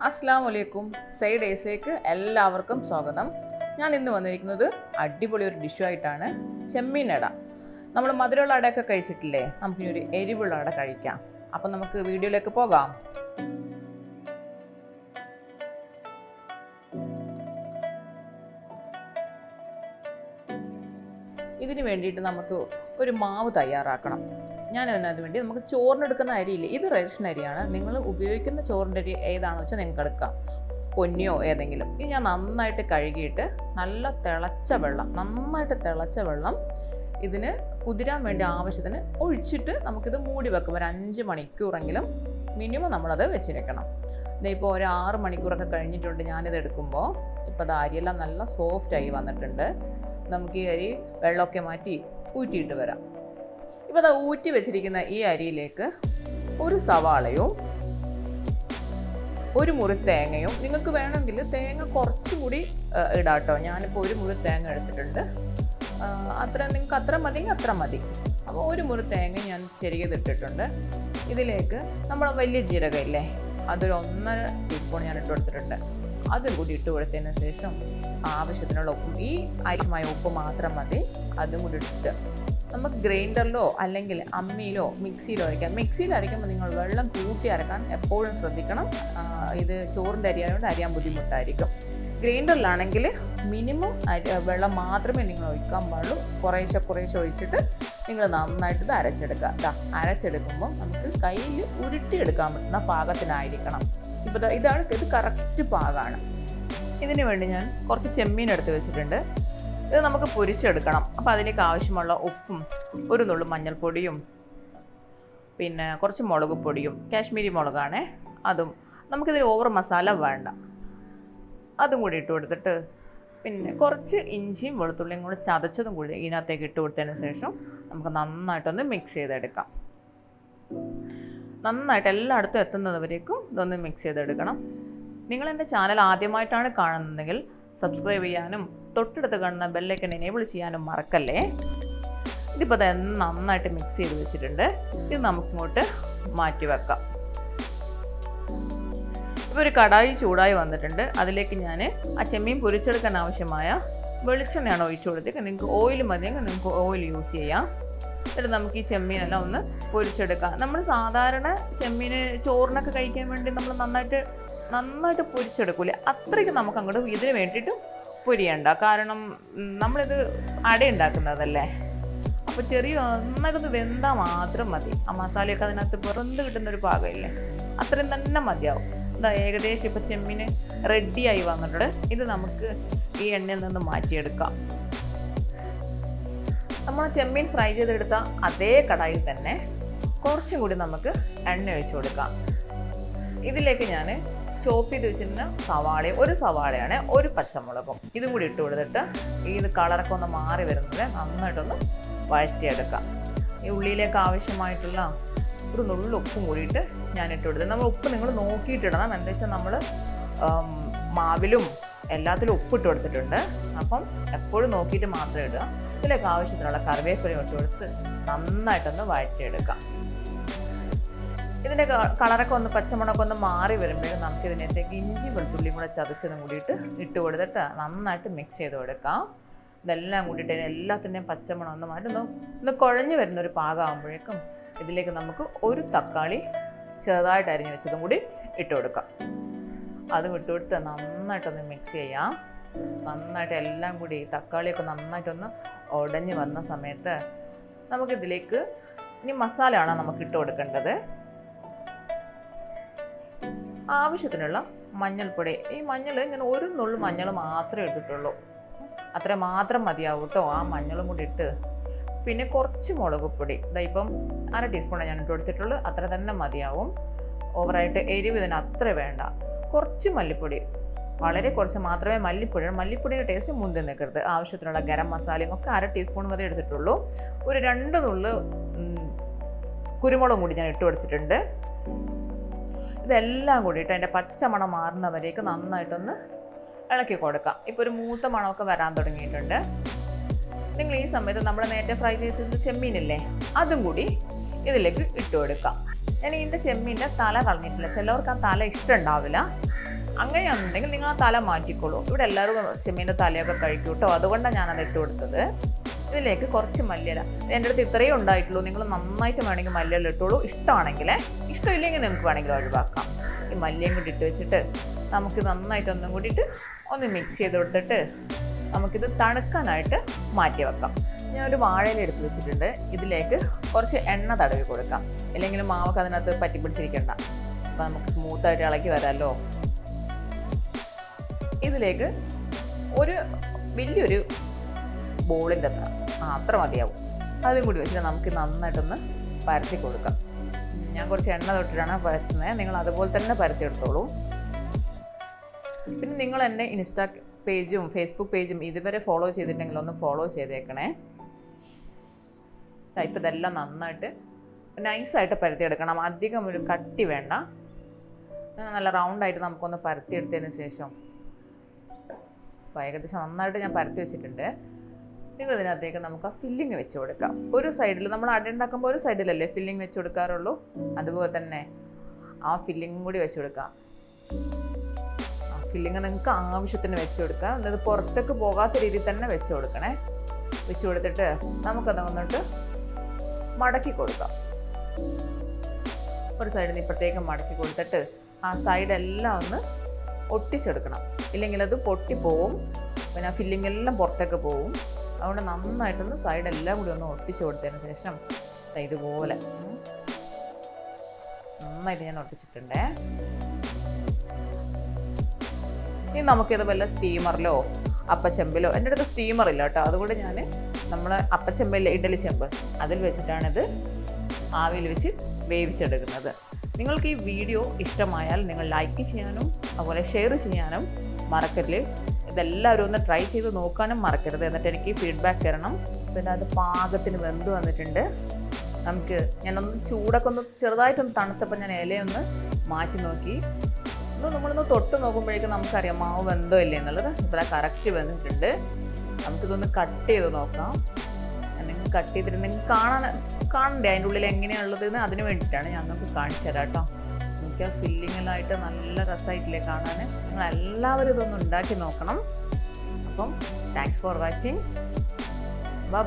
അസ്സലാമു സൈഡ് ഡേയ്സിലേക്ക് എല്ലാവർക്കും സ്വാഗതം. ഞാൻ ഇന്ന് വന്നിരിക്കുന്നത് അടിപൊളി ഒരു ഡിഷുമായിട്ടാണ്. ചെമ്മീൻ അട. നമ്മൾ മധുരമുള്ള അടയൊക്കെ കഴിച്ചിട്ടില്ലേ? നമുക്കിനി ഒരു എരിവുള്ള അട കഴിക്കാം. അപ്പം നമുക്ക് വീഡിയോയിലേക്ക് പോകാം. ഇതിന് വേണ്ടിയിട്ട് നമുക്ക് ഒരു മാവ് തയ്യാറാക്കണം. ഞാനതിനകത്ത് വേണ്ടി നമുക്ക് ചോറിനെടുക്കുന്ന അരിയില്ലേ, ഇത് റേഷൻ അരിയാണ്. നിങ്ങൾ ഉപയോഗിക്കുന്ന ചോറിൻ്റെ അരി ഏതാണെന്ന് വെച്ചാൽ നിങ്ങൾക്ക് എടുക്കാം, പൊന്നിയോ ഏതെങ്കിലും. ഇത് ഞാൻ നന്നായിട്ട് കഴുകിയിട്ട് നന്നായിട്ട് തിളച്ച വെള്ളം ഇതിന് കുതിരാൻ വേണ്ടി ആവശ്യത്തിന് ഒഴിച്ചിട്ട് നമുക്കിത് മൂടി വെക്കും. ഒരു 5 മണിക്കൂറെങ്കിലും മിനിമം നമ്മളത് വെച്ചിരിക്കണം. ഇതിപ്പോൾ ഒരു 6 മണിക്കൂറൊക്കെ കഴിഞ്ഞിട്ടുണ്ട്. ഞാനിത് എടുക്കുമ്പോൾ ഇപ്പോൾ അത് അരിയെല്ലാം നല്ല സോഫ്റ്റായി വന്നിട്ടുണ്ട്. നമുക്ക് ഈ അരി വെള്ളമൊക്കെ മാറ്റി ഊറ്റിയിട്ട് വരാം. ഇപ്പോൾ അത് ഊറ്റി വെച്ചിരിക്കുന്ന ഈ അരിയിലേക്ക് ഒരു സവാളയും ഒരു മുറി തേങ്ങയും, നിങ്ങൾക്ക് വേണമെങ്കിൽ തേങ്ങ കുറച്ചും കൂടി ഇടാം കേട്ടോ. ഞാനിപ്പോൾ ഒരു മുറി തേങ്ങ എടുത്തിട്ടുണ്ട്. നിങ്ങൾക്ക് അത്ര മതിയെങ്കിൽ അത്ര മതി. അപ്പോൾ ഒരു മുറി തേങ്ങ ഞാൻ ചെറിയതിട്ടിട്ടുണ്ട്. ഇതിലേക്ക് നമ്മൾ വലിയ ജീരകം ഇല്ലേ, അതൊരു 1.5 ടീസ്പൂൺ ഞാൻ ഇട്ട് കൊടുത്തിട്ടുണ്ട്. അതും കൂടി ഇട്ട് കൊടുത്തതിന് ശേഷം ആവശ്യത്തിനുള്ള ഉപ്പും, ഈ അരിമായ ഉപ്പ് മാത്രം മതി. അതും കൂടി ഇട്ടിട്ട് നമുക്ക് ഗ്രൈൻഡറിലോ അല്ലെങ്കിൽ അമ്മിയിലോ മിക്സിയിലോ അരയ്ക്കാം. മിക്സിയിൽ അരയ്ക്കുമ്പോൾ നിങ്ങൾ വെള്ളം കൂട്ടി അരക്കാൻ എപ്പോഴും ശ്രദ്ധിക്കണം. ഇത് ചോറിൻ്റെ അരി ആയതുകൊണ്ട് അരിയാൻ ബുദ്ധിമുട്ടായിരിക്കും. ഗ്രൈൻഡറിലാണെങ്കിൽ മിനിമം വെള്ളം മാത്രമേ നിങ്ങൾ ഒഴിക്കാൻ പാടുള്ളൂ. കുറേശ്ശെ ഒഴിച്ചിട്ട് നിങ്ങൾ നന്നായിട്ട് ഇത് അരച്ചെടുക്കുക. അരച്ചെടുക്കുമ്പോൾ നമുക്ക് കയ്യിൽ ഉരുട്ടിയെടുക്കാൻ പറ്റുന്ന പാകത്തിനായിരിക്കണം. ഇപ്പോൾ ഇത് കറക്റ്റ് പാകമാണ്. ഇതിന് വേണ്ടി ഞാൻ കുറച്ച് ചെമ്മീൻ എടുത്ത് വെച്ചിട്ടുണ്ട്. ഇത് നമുക്ക് പൊരിച്ചെടുക്കണം. അപ്പോൾ അതിലേക്ക് ആവശ്യമുള്ള ഉപ്പും ഒരു നുള്ളു മഞ്ഞൾപ്പൊടിയും പിന്നെ കുറച്ച് മുളക് പൊടിയും, കാശ്മീരി മുളകാണേ, അതും. നമുക്കിതിൽ ഓവർ മസാല വേണ്ട. അതും കൂടി ഇട്ട് കൊടുത്തിട്ട് പിന്നെ കുറച്ച് ഇഞ്ചിയും വെളുത്തുള്ളിയും കൂടി ചതച്ചതും കൂടി ഇതിനകത്തേക്ക് ഇട്ട് കൊടുത്തതിന് ശേഷം നമുക്ക് നന്നായിട്ടൊന്ന് മിക്സ് ചെയ്തെടുക്കാം. നന്നായിട്ട് എല്ലായിടത്തും എത്തുന്നതുവരേക്കും ഇതൊന്ന് മിക്സ് ചെയ്തെടുക്കണം. നിങ്ങൾ എൻ്റെ ചാനൽ ആദ്യമായിട്ടാണ് കാണുന്നതെങ്കിൽ സബ്സ്ക്രൈബ് ചെയ്യാനും തൊട്ടടുത്ത് കാണുന്ന ബെല്ലൈക്കൺ എനേബിൾ ചെയ്യാനും മറക്കല്ലേ. ഇതിപ്പോൾ നന്നായിട്ട് മിക്സ് ചെയ്ത് വെച്ചിട്ടുണ്ട്. ഇത് നമുക്കിങ്ങോട്ട് മാറ്റി വെക്കാം. ഇപ്പോൾ ഒരു കടായി ചൂടായി വന്നിട്ടുണ്ട്. അതിലേക്ക് ഞാൻ ആ ചെമ്മീൻ പൊരിച്ചെടുക്കാൻ ആവശ്യമായ വെളിച്ചെണ്ണയാണ് ഒഴിച്ചു കൊടുത്തേക്ക്. നിങ്ങൾക്ക് ഓയിൽ മതിയെങ്കിൽ നിങ്ങൾക്ക് ഓയിൽ യൂസ് ചെയ്യാം. എന്നിട്ട് നമുക്ക് ഈ ചെമ്മീനെല്ലാം ഒന്ന് പൊരിച്ചെടുക്കാം. നമ്മൾ സാധാരണ ചെമ്മീന് ചോറിനൊക്കെ കഴിക്കാൻ വേണ്ടി നമ്മൾ നന്നായിട്ട് പൊരിച്ചെടുക്കൂലേ, അത്രയ്ക്ക് നമുക്ക് അങ്ങോട്ട് ഇതിന് വേണ്ടിയിട്ട് പൊരിയണ്ട. കാരണം നമ്മളിത് അട ഉണ്ടാക്കുന്നതല്ലേ. അപ്പോൾ നന്നായിട്ടൊന്ന് വെന്താൽ മാത്രം മതി. ആ മസാലയൊക്കെ അതിനകത്ത് പുറത്ത് കിട്ടുന്നൊരു പാകമില്ലേ, അത്രയും തന്നെ മതിയാവും. ഏകദേശം ഇപ്പോൾ ചെമ്മീന് റെഡിയായി വന്നിട്ടുണ്ട്. ഇത് നമുക്ക് ഈ എണ്ണയിൽ നിന്ന് മാറ്റിയെടുക്കാം. നമ്മൾ ചെമ്മീൻ ഫ്രൈ ചെയ്തെടുത്ത അതേ കടായിൽ തന്നെ കുറച്ചും കൂടി നമുക്ക് എണ്ണ ഒഴിച്ചു കൊടുക്കാം. ഇതിലേക്ക് ഞാൻ ചോപ്പ് ചെയ്ത് വെച്ചിരുന്ന ഒരു സവാളയാണ്, ഒരു പച്ചമുളകും ഇതും കൂടി ഇട്ട് കൊടുത്തിട്ട് ഇത് കളറൊക്കെ ഒന്ന് മാറി വരുന്നത് നന്നായിട്ടൊന്ന് വഴറ്റിയെടുക്കാം. ഈ ഉള്ളിയിലേക്ക് ആവശ്യമായിട്ടുള്ള ഒരു നുള്ളു ഉപ്പും കൂടിയിട്ട് ഞാൻ ഇട്ട് കൊടുത്തത്. നമ്മൾ ഉപ്പ് നിങ്ങൾ നോക്കിയിട്ടിടണം. എന്താ വെച്ചാൽ നമ്മൾ മാവിലും എല്ലാത്തിലും ഉപ്പിട്ട് കൊടുത്തിട്ടുണ്ട്. അപ്പം എപ്പോഴും നോക്കിയിട്ട് മാത്രം ഇടുക. ഇതിലേക്ക് ആവശ്യത്തിനുള്ള കറിവേപ്പിലയും ഇട്ട് കൊടുത്ത് നന്നായിട്ടൊന്ന് വഴറ്റിയെടുക്കാം. ഇതിൻ്റെ കളറൊക്കെ ഒന്ന് പച്ചമുളകൊക്കെ ഒന്ന് മാറി വരുമ്പോഴും നമുക്കിതിനകത്തേക്ക് ഇഞ്ചി വെളുത്തുള്ളിയും കൂടെ ചതച്ചതും കൂടിയിട്ട് ഇട്ട് കൊടുത്തിട്ട് നന്നായിട്ട് മിക്സ് ചെയ്ത് കൊടുക്കാം. ഇതെല്ലാം കൂടിയിട്ട് എല്ലാത്തിൻ്റെയും പച്ചമുളക് ഒന്ന് മാറ്റി ഒന്ന് കുഴഞ്ഞു വരുന്നൊരു പാകമാകുമ്പോഴേക്കും ഇതിലേക്ക് നമുക്ക് ഒരു തക്കാളി ചെറുതായിട്ട് അരിഞ്ഞ് വെച്ചതും കൂടി ഇട്ട് കൊടുക്കാം. അതും ഇട്ട് കൊടുത്ത് നന്നായിട്ടൊന്ന് മിക്സ് ചെയ്യാം. നന്നായിട്ട് എല്ലാം കൂടി തക്കാളിയൊക്കെ നന്നായിട്ടൊന്ന് ഉടഞ്ഞ് വന്ന സമയത്ത് നമുക്കിതിലേക്ക് ഇനി മസാലയാണ് നമുക്ക് ഇട്ട് കൊടുക്കേണ്ടത്. ആവശ്യത്തിനുള്ള മഞ്ഞൾപ്പൊടി. ഈ മഞ്ഞൾ ഞാൻ ഒരു നുള്ളു മഞ്ഞൾ മാത്രമേ ഇട്ടിട്ടുള്ളൂ. അത്ര മാത്രം മതിയാവും കേട്ടോ. ആ മഞ്ഞളും കൂടി ഇട്ട് പിന്നെ കുറച്ച് മുളക് പൊടി, ഇപ്പം 1/2 ടീസ്പൂണാണ് ഞാൻ ഇട്ട് കൊടുത്തിട്ടുള്ളൂ. അത്ര തന്നെ മതിയാവും. ഓവറായിട്ട് എരിവ് ഇതിന് അത്ര വേണ്ട. കുറച്ച് മല്ലിപ്പൊടി, വളരെ കുറച്ച് മാത്രമേ മല്ലിപ്പൊടിയുടെ ടേസ്റ്റ് മുന്തി നിൽക്കരുത്. ആവശ്യത്തിനുള്ള ഗരം മസാലയും ഒക്കെ 1/2 ടീസ്പൂൺ മതി എടുത്തിട്ടുള്ളൂ. ഒരു 2 നുള്ളു കുരുമുളകും കൂടി ഞാൻ ഇട്ട് കൊടുത്തിട്ടുണ്ട്. ഇതെല്ലാം കൂടിയിട്ട് അതിൻ്റെ പച്ചമണം മാറുന്നവരേക്ക് നന്നായിട്ടൊന്ന് ഇളക്കി കൊടുക്കാം. ഇപ്പോൾ ഒരു മൂത്ത മണമൊക്കെ വരാൻ തുടങ്ങിയിട്ടുണ്ട്. നിങ്ങൾ ഈ സമയത്ത് നമ്മൾ നേരത്തെ ഫ്രൈ ചെയ്തിട്ട് ചെമ്മീനില്ലേ, അതും കൂടി ഇതിലേക്ക് ഇട്ട് കൊടുക്കാം. ഞാൻ ഇതിൻ്റെ ചെമ്മീൻ്റെ തല കളഞ്ഞിട്ടില്ല. ചിലവർക്ക് ആ തല ഇഷ്ടമുണ്ടാവില്ല. അങ്ങനെയാണെന്നുണ്ടെങ്കിൽ നിങ്ങൾ ആ തല മാറ്റിക്കോളൂ. ഇവിടെ എല്ലാവരും ചെമ്മീൻ്റെ തലയൊക്കെ കഴിക്കും കേട്ടോ. അതുകൊണ്ടാണ് ഞാനത് ഇട്ട് കൊടുത്തത്. ഇതിലേക്ക് കുറച്ച് മല്ലിയില. എൻ്റെ അടുത്ത് ഇത്രയും ഉണ്ടായിട്ടുള്ളൂ. നിങ്ങൾ നന്നായിട്ട് വേണമെങ്കിൽ മല്ലിയില ഇട്ടോളൂ. ഇഷ്ടമാണെങ്കിൽ. ഇഷ്ടമില്ലെങ്കിൽ നിങ്ങൾക്ക് വേണമെങ്കിൽ ഒഴിവാക്കാം. ഈ മല്ലിയും കൂടി ഇട്ട് വെച്ചിട്ട് നമുക്ക് നന്നായിട്ട് ഒന്നും കൂടിയിട്ട് ഒന്ന് മിക്സ് ചെയ്ത് കൊടുത്തിട്ട് നമുക്കിത് തണുക്കാനായിട്ട് മാറ്റി വെക്കാം. ഞാനൊരു വാഴയില എടുത്ത് വെച്ചിട്ടുണ്ട്. ഇതിലേക്ക് കുറച്ച് എണ്ണ തടവി കൊടുക്കാം. ഇല്ലെങ്കിൽ മാവൊക്കെ അതിനകത്ത് പറ്റി പിടിച്ചിരിക്കണ്ട. അപ്പോൾ നമുക്ക് സ്മൂത്തായിട്ട് ഇളക്കി വരാമല്ലോ. ഇതിലേക്ക് ഒരു വലിയൊരു ബോളിൻ്റെ അത്ര മതിയാവും. അതും കൂടി വെച്ചിട്ട് നമുക്ക് നന്നായിട്ടൊന്ന് പരത്തി കൊടുക്കാം. ഞാൻ കുറച്ച് എണ്ണ തൊട്ടിട്ടാണ് പരത്തുന്നത്. നിങ്ങൾ അതുപോലെ തന്നെ പരത്തിയെടുത്തോളൂ. പിന്നെ നിങ്ങൾ എൻ്റെ ഇൻസ്റ്റാ പേജും ഫേസ്ബുക്ക് പേജും ഇതുവരെ ഫോളോ ചെയ്തിട്ടുണ്ടെങ്കിൽ ഒന്ന് ഫോളോ ചെയ്തേക്കണേ. ടൈപ്പ് ഇതെല്ലാം നന്നായിട്ട് നൈസായിട്ട് പരത്തിയെടുക്കണം. അധികം ഒരു കട്ടി വേണ്ട. നല്ല റൗണ്ടായിട്ട് നമുക്കൊന്ന് പരത്തിയെടുത്തതിന് ശേഷം ഏകദേശം നന്നായിട്ട് ഞാൻ പരത്തി വെച്ചിട്ടുണ്ട്. നിങ്ങൾ ഇതിനകത്തേക്ക് നമുക്ക് ആ ഫില്ലിങ് വെച്ച് കൊടുക്കാം. ഒരു സൈഡിൽ നമ്മൾ അട ഉണ്ടാക്കുമ്പോൾ ഒരു സൈഡിലല്ലേ ഫില്ലിങ് വെച്ച് കൊടുക്കാറുള്ളൂ. അതുപോലെ തന്നെ ആ ഫില്ലിങ്ങും കൂടി വെച്ച് കൊടുക്കാം. ആ ഫില്ലിങ് നിങ്ങൾക്ക് ആവശ്യത്തിന് വെച്ച് കൊടുക്കാം. അത് പുറത്തേക്ക് പോകാത്ത രീതിയിൽ തന്നെ വെച്ച് കൊടുക്കണേ. വെച്ച് കൊടുത്തിട്ട് നമുക്കത് വന്നിട്ട് മടക്കി കൊടുക്കാം. ഒരു സൈഡിൽ നിന്ന് ഇപ്പുറത്തേക്ക് മടക്കി കൊടുത്തിട്ട് ആ സൈഡെല്ലാം ഒന്ന് ഒട്ടിച്ചെടുക്കണം. ഇല്ലെങ്കിൽ അത് പൊട്ടിപ്പോവും. പിന്നെ ആ ഫില്ലിംഗ് എല്ലാം പുറത്തേക്ക് പോവും. അതുകൊണ്ട് നന്നായിട്ടൊന്ന് സൈഡെല്ലാം കൂടി ഒന്ന് ഒട്ടിച്ച് കൊടുത്തതിന് ശേഷം ഇതുപോലെ നന്നായിട്ട് ഞാൻ ഒട്ടിച്ചിട്ടുണ്ടേ. ഇനി നമുക്കിത് വല്ല സ്റ്റീമറിലോ അപ്പച്ചെമ്പിലോ, എൻ്റെ അടുത്ത് സ്റ്റീമർ ഇല്ല കേട്ടോ. അതുകൊണ്ട് ഞാൻ നമ്മൾ അപ്പച്ചെമ്പിലെ ഇഡലി ചെമ്പ് അതിൽ വെച്ചിട്ടാണിത് ആവിയിൽ വെച്ച് വേവിച്ചെടുക്കുന്നത്. നിങ്ങൾക്ക് ഈ വീഡിയോ ഇഷ്ടമായാൽ നിങ്ങൾ ലൈക്ക് ചെയ്യാനും അതുപോലെ ഷെയർ ചെയ്യാനും മറക്കരുത്. ഇതെല്ലാവരും ഒന്ന് ട്രൈ ചെയ്ത് നോക്കാനും മറക്കരുത്. എന്നിട്ട് എനിക്ക് ഫീഡ്ബാക്ക് തരണം. പിന്നെ അത് പാകത്തിന് വെന്ത് വന്നിട്ടുണ്ട്. നമുക്ക് ഞാനൊന്ന് ചൂടൊക്കെ ഒന്ന് ചെറുതായിട്ടൊന്ന് തണുത്തപ്പോൾ ഞാൻ ഇലയൊന്ന് മാറ്റി നോക്കി. നമ്മളൊന്ന് തൊട്ട് നോക്കുമ്പോഴേക്കും നമുക്കറിയാം മാവ് വെന്തോ ഇല്ലേ എന്നുള്ളത്. ഇവിടെ കറക്റ്റ് വന്നിട്ടുണ്ട്. നമുക്കിതൊന്ന് കട്ട് ചെയ്ത് നോക്കാം. നിങ്ങൾ കട്ട് ചെയ്തിട്ട് നിങ്ങൾക്ക് കാണണ്ടേ അതിൻ്റെ ഉള്ളിൽ എങ്ങനെയാണുള്ളതെന്ന്. അതിന് വേണ്ടിയിട്ടാണ് ഞാൻ നമുക്ക് കാണിച്ചു തരാം കേട്ടോ. എനിക്ക് ആ ഫില്ലിങ്ങിലായിട്ട് നല്ല രസമായിട്ടില്ലേ കാണാൻ. നിങ്ങളെല്ലാവരും ഇതൊന്ന് ഉണ്ടാക്കി നോക്കണം. അപ്പം താങ്ക്സ് ഫോർ വാച്ചിങ്. ബൈ.